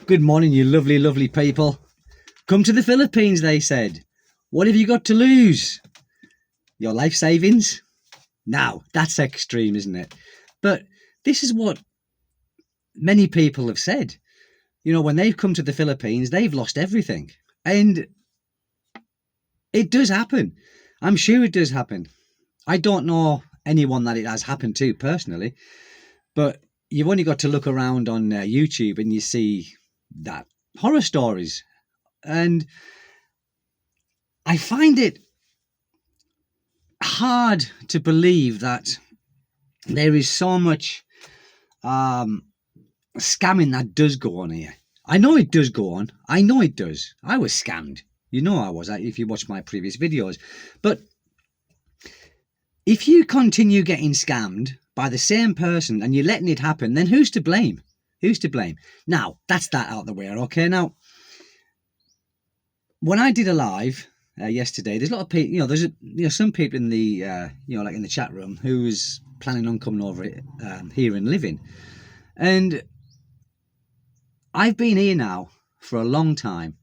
Good morning, you lovely, lovely people. Come to the Philippines, they said. What have you got to lose? Your life savings? Now, that's extreme, isn't it? But this is what many people have said. You know, when they've come to the Philippines, they've lost everything. And it does happen. I'm sure it does happen. I don't know anyone that it has happened to personally, but you've only got to look around on YouTube and you see that horror stories. And I find it hard to believe that there is so much scamming that does go on here. I know it does go on. I know it does. I was scammed. You know I was, if you watch my previous videos. But if you continue getting scammed by the same person and you're letting it happen, then who's to blame? Who's to blame? Now, that's that out the way, okay? Now, when I did a live yesterday, there's a lot of people, there's some people in the, like in the chat room who was planning on coming over here and living. And I've been here now for a long time.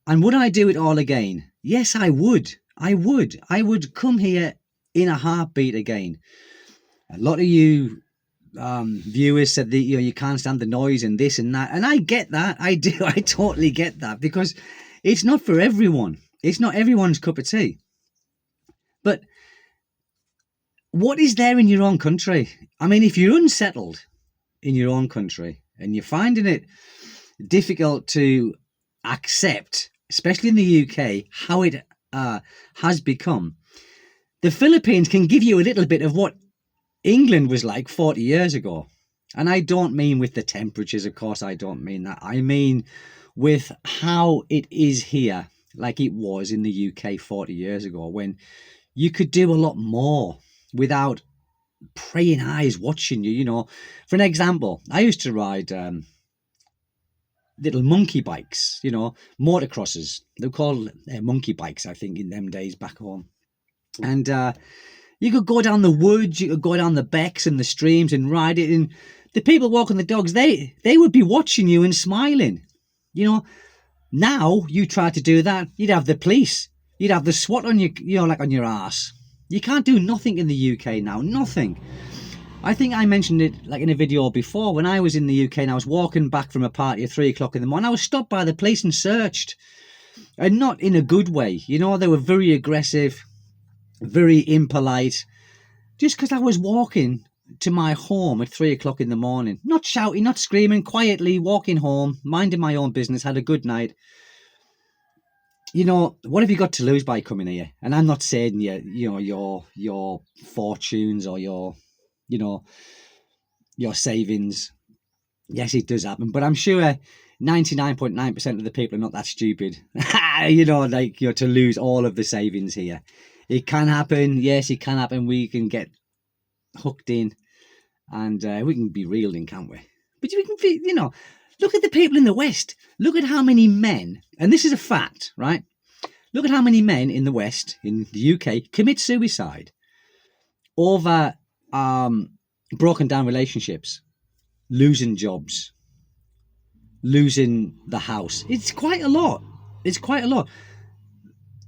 And would I do it all again? Yes, I would. I would come here in a heartbeat again. A lot of you viewers said that you can't stand the noise and this and that, and I get that. I do. I totally get that, because it's not for everyone. It's not everyone's cup of tea. But what is there in your own country? I mean, if you're unsettled in your own country and you're finding it difficult to accept, especially in the UK, how it has become, the Philippines can give you a little bit of what England was like 40 years ago. And I don't mean with the temperatures, of course, I don't mean that. I mean with how it is here, like it was in the UK 40 years ago, when you could do a lot more without praying eyes watching you. For an example, I used to ride little monkey bikes, motocrosses. They were called monkey bikes, I think, in them days back home. And you could go down the woods, you could go down the becks and the streams and ride it. And the people walking the dogs, they would be watching you and smiling. Now you try to do that, you'd have the police, you'd have the SWAT on you, like on your ass. You can't do nothing in the UK now, nothing. I think I mentioned it like in a video before. When I was in the UK and I was walking back from a party at 3 o'clock in the morning, I was stopped by the police and searched. And not in a good way. They were very aggressive, very impolite, just because I was walking to my home at 3 o'clock in the morning, not shouting, not screaming, quietly walking home, minding my own business, had a good night. What have you got to lose by coming here? And I'm not saying your fortunes or your savings. Yes, it does happen, but I'm sure 99.9% of the people are not that stupid, to lose all of the savings here. It can happen. Yes, it can happen. We can get hooked in and we can be reeled in, can't we? But we can, look at the people in the West. Look at how many men, and this is a fact, right? Look at how many men in the West, in the UK, commit suicide over broken down relationships, losing jobs, losing the house. It's quite a lot. It's quite a lot.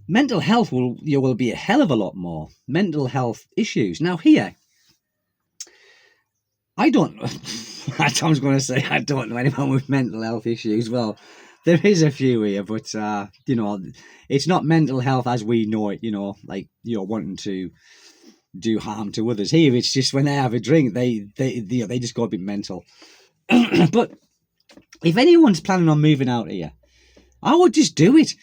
Mental health will be a hell of a lot more. Mental health issues. Now here, I don't know anyone with mental health issues. Well, there is a few here, but it's not mental health as we know it, like wanting to do harm to others. Here it's just when they have a drink, they just go a bit mental. But if anyone's planning on moving out here, I would just do it.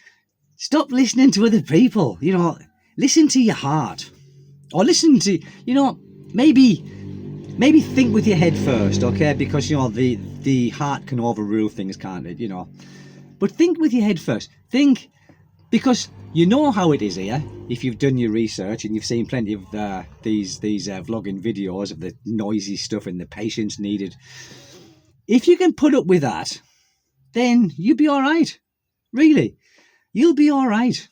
Stop listening to other people. Listen to your heart, or listen to maybe think with your head first, okay? Because the heart can overrule things, can't it? But think with your head first. Think, because you know how it is here. If you've done your research and you've seen plenty of these vlogging videos of the noisy stuff and the patience needed, if you can put up with that, then you'll be all right. Really, you'll be all right.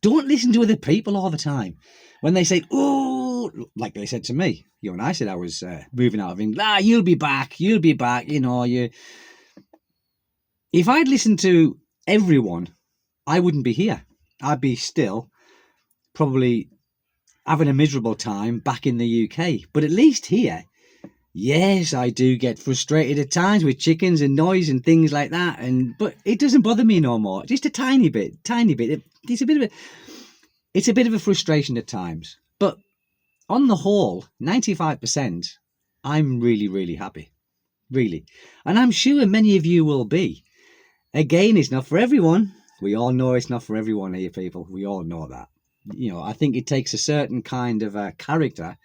Don't listen to other people all the time when they say, "Oh, like they said to me, and I said I was moving out of England. You'll be back. You'll be back. If I'd listened to everyone, I wouldn't be here. I'd be still probably having a miserable time back in the UK. But at least here, yes, I do get frustrated at times with chickens and noise and things like that. But it doesn't bother me no more. Just a tiny bit. It's a bit of a frustration at times. But on the whole, 95%, I'm really, really happy. Really. And I'm sure many of you will be. Again, it's not for everyone. We all know it's not for everyone here, people. We all know that. I think it takes a certain kind of a character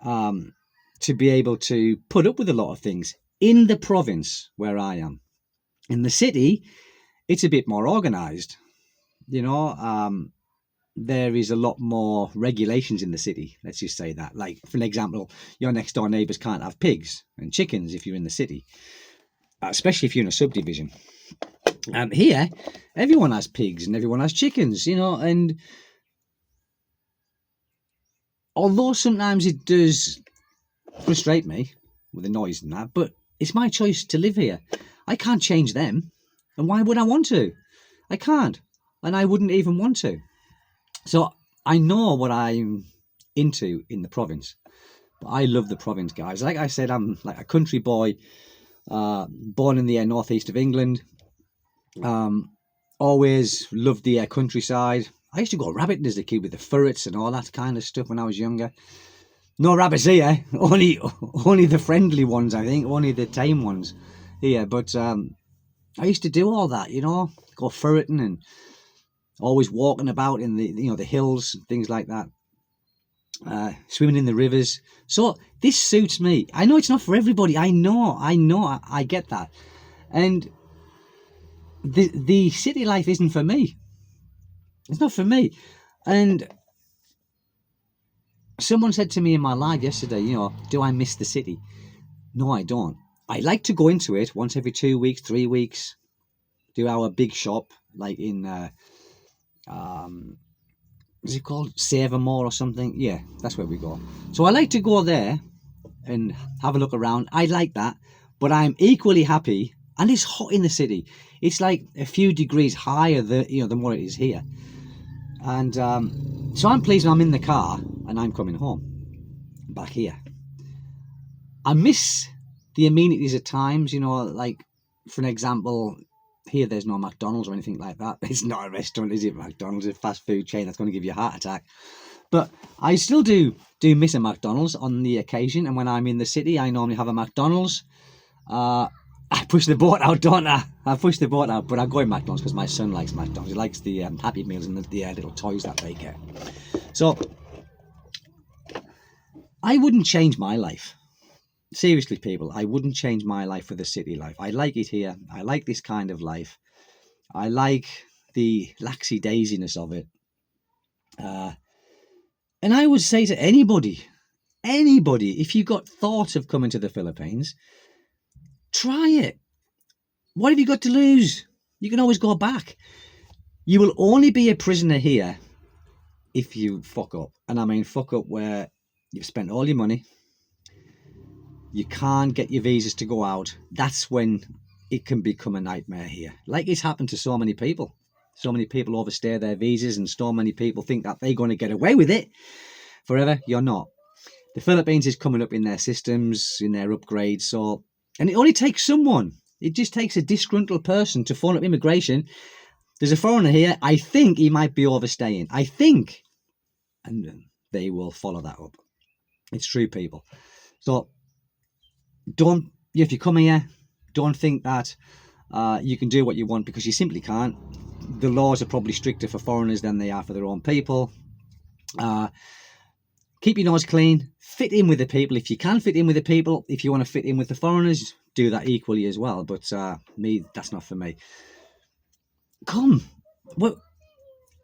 to be able to put up with a lot of things in the province where I am. In the city, it's a bit more organised. There is a lot more regulations in the city. Let's just say that. Like, for an example, your next door neighbours can't have pigs and chickens if you're in the city, especially if you're in a subdivision. Here, everyone has pigs and everyone has chickens, and although sometimes it does frustrate me with the noise and that, but it's my choice to live here. I can't change them. And why would I want to? I can't. And I wouldn't even want to. So I know what I'm into in the province. But I love the province, guys. Like I said, I'm like a country boy, born in the northeast of England. Always loved the countryside. I used to go rabbiting as a kid with the ferrets and all that kind of stuff when I was younger. No rabbits here, only the friendly ones, I think, only the tame ones here. But I used to do all that, go ferreting and always walking about in the hills and things like that, swimming in the rivers. So this suits me. I know it's not for everybody. I know, I get that. And the city life isn't for me. It's not for me. And someone said to me in my live yesterday, do I miss the city? No, I don't. I like to go into it once every 2 weeks, 3 weeks, do our big shop, like in, is it called Savermore or something? Yeah, that's where we go. So I like to go there and have a look around. I like that, but I'm equally happy, and it's hot in the city. It's like a few degrees higher than what it is here. And so I'm pleased when I'm in the car and I'm coming home, back here. I miss the amenities at times, like, for an example, here there's no McDonald's or anything like that. It's not a restaurant, is it? McDonald's is a fast food chain that's going to give you a heart attack. But I still do miss a McDonald's on the occasion, and when I'm in the city, I normally have a McDonald's. I push the boat out, don't I? I push the boat out, but I go in McDonald's because my son likes McDonald's. He likes the Happy Meals and the little toys that they get. So I wouldn't change my life. Seriously, people, I wouldn't change my life for the city life. I like it here. I like this kind of life. I like the laxy-daisiness of it. And I would say to anybody, if you got thought of coming to the Philippines, try it. What have you got to lose? You can always go back. You will only be a prisoner here if you fuck up. And I mean fuck up where you've spent all your money. You can't get your visas to go out. That's when it can become a nightmare here. Like it's happened to so many people. So many people overstay their visas, and so many people think that they're going to get away with it forever. You're not. The Philippines is coming up in their systems, in their upgrades. So, and it only takes someone. It just takes a disgruntled person to phone up immigration. There's a foreigner here. I think he might be overstaying. I think. And they will follow that up. It's true, people. So don't, if you come here, don't think that you can do what you want, because you simply can't. The laws are probably stricter for foreigners than they are for their own people. Keep your nose clean. Fit in with the people. If you can fit in with the people, if you want to fit in with the foreigners, do that equally as well. But me, that's not for me. Come. Well,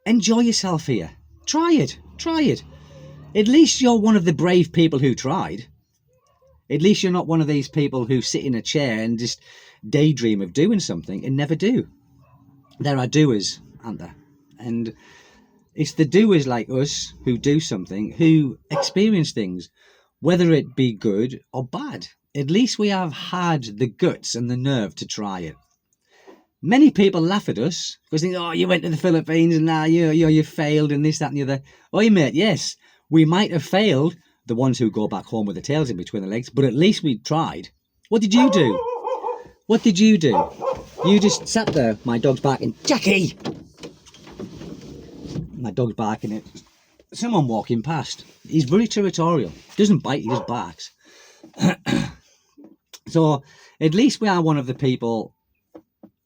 enjoy yourself here. Try it. Try it. At least you're one of the brave people who tried. At least you're not one of these people who sit in a chair and just daydream of doing something and never do. There are doers, aren't there? And It's the doers like us who do something, who experience things, whether it be good or bad. At least we have had the guts and the nerve to try it. Many people laugh at us because they think, oh, you went to the Philippines and now you failed and this, that, and the other. Oh, mate, yes, we might have failed, the ones who go back home with their tails in between their legs, but at least we tried. What did you do? What did you do? You just sat there. My dog's barking. Jackie! My dog's barking at someone walking past. He's very territorial. Doesn't bite, he just barks. So at least we are one of the people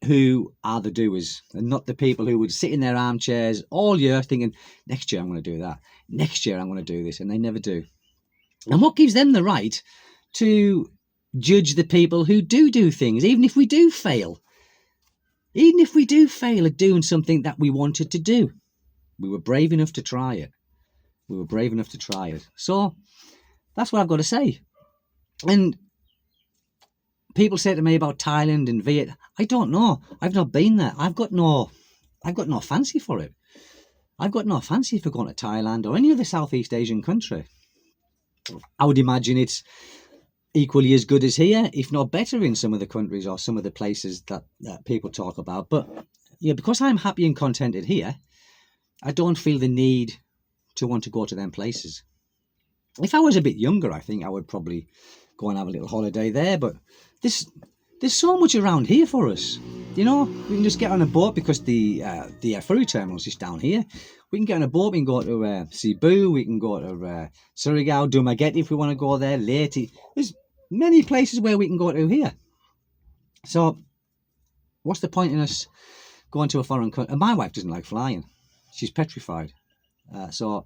who are the doers and not the people who would sit in their armchairs all year thinking, next year I'm going to do that. Next year I'm going to do this. And they never do. And what gives them the right to judge the people who do things, even if we do fail? Even if we do fail at doing something that we wanted to do, we were brave enough to try it. We were brave enough to try it. So that's what I've got to say. And people say to me about Thailand and Vietnam. I don't know. I've not been there. I've got no fancy for it. I've got no fancy for going to Thailand or any other Southeast Asian country. I would imagine it's equally as good as here, if not better in some of the countries or some of the places that people talk about. But yeah, because I'm happy and contented here, I don't feel the need to want to go to them places. If I was a bit younger, I think I would probably go and have a little holiday there. But there's so much around here for us. You know, we can just get on a boat because the ferry terminal is just down here. We can get on a boat, we can go to Cebu, we can go to Surigao, Dumaguete if we want to go there, Leyte. There's many places where we can go to here. So what's the point in us going to a foreign country? And my wife doesn't like flying. She's petrified. So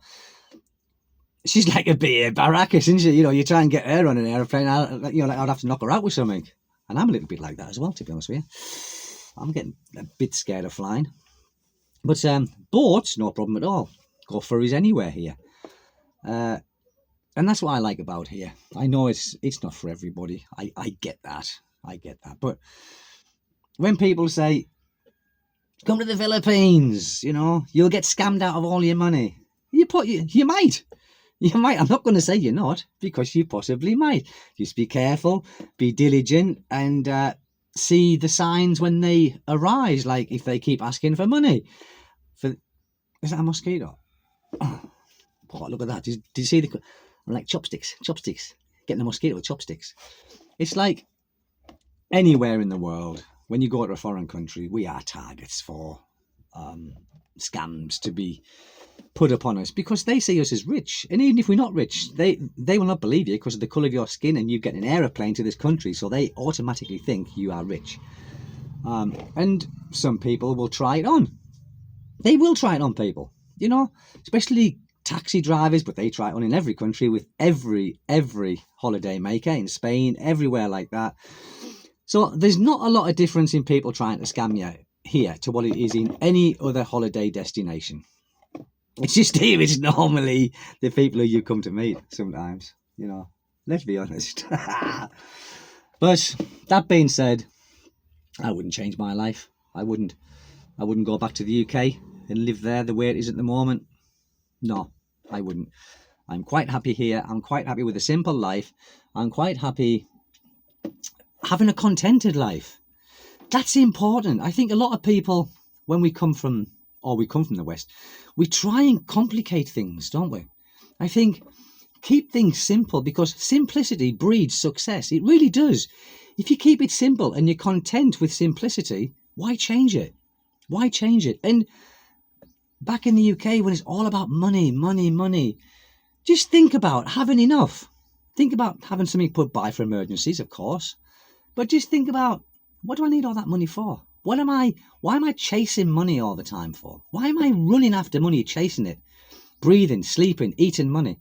she's like a bit barrackers, isn't she? You know, you try and get her on an aeroplane, I'd have to knock her out with something. And I'm a little bit like that as well, to be honest with you. I'm getting a bit scared of flying. But boats, no problem at all. Go ferries anywhere here. And that's what I like about here. I know it's not for everybody. I get that. But when people say, come to the Philippines, you know, you'll get scammed out of all your money. You might. You might. I'm not going to say you're not, because you possibly might. Just be careful, be diligent, and see the signs when they arise. Like if they keep asking for money. Is that a mosquito? Oh, look at that. Did you see the... I'm like chopsticks. Getting a mosquito with chopsticks. It's like anywhere in the world, when you go to a foreign country, we are targets for scams to be put upon us because they see us as rich. And even if we're not rich, they will not believe you because of the colour of your skin and you get an aeroplane to this country, so they automatically think you are rich. And some people will try it on. They will try it on people, you know, especially taxi drivers, but they try it on in every country with every holiday maker in Spain, everywhere like that. So there's not a lot of difference in people trying to scam you here to what it is in any other holiday destination. It's just here, it's normally the people who you come to meet sometimes, you know, let's be honest. But that being said, I wouldn't change my life. I wouldn't go back to the UK and live there the way it is at the moment. No, I wouldn't. I'm quite happy here. I'm quite happy with a simple life. I'm quite happy having a contented life. That's important. I think a lot of people, when we come from the West, we try and complicate things, don't we? I think keep things simple, because simplicity breeds success. It really does. If you keep it simple and you're content with simplicity, why change it? Why change it? And back in the UK, when it's all about money, just think about having enough. Think about having something put by for emergencies, of course. But just think about, what do I need all that money for? Why am I chasing money all the time for? Why am I running after money, chasing it? Breathing, sleeping, eating money.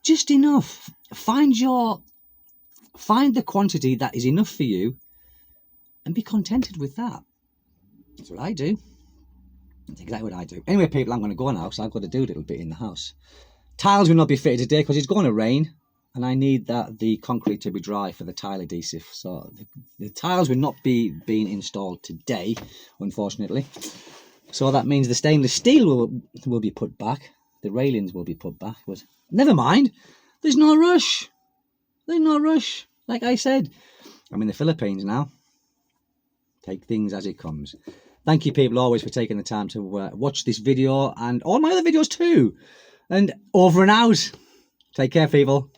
Just enough. Find the quantity that is enough for you and be contented with that. That's what I do. That's exactly what I do. Anyway, people, I'm going to go now, so I've got to do a little bit in the house. Tiles will not be fitted today because it's going to rain, and I need the concrete to be dry for the tile adhesive. So the tiles will not be being installed today, unfortunately. So that means the stainless steel will be put back. The railings will be put back. But never mind. There's no rush. There's no rush. Like I said, I'm in the Philippines now. Take things as it comes. Thank you, people, always for taking the time to watch this video and all my other videos too. And over and out. Take care, people.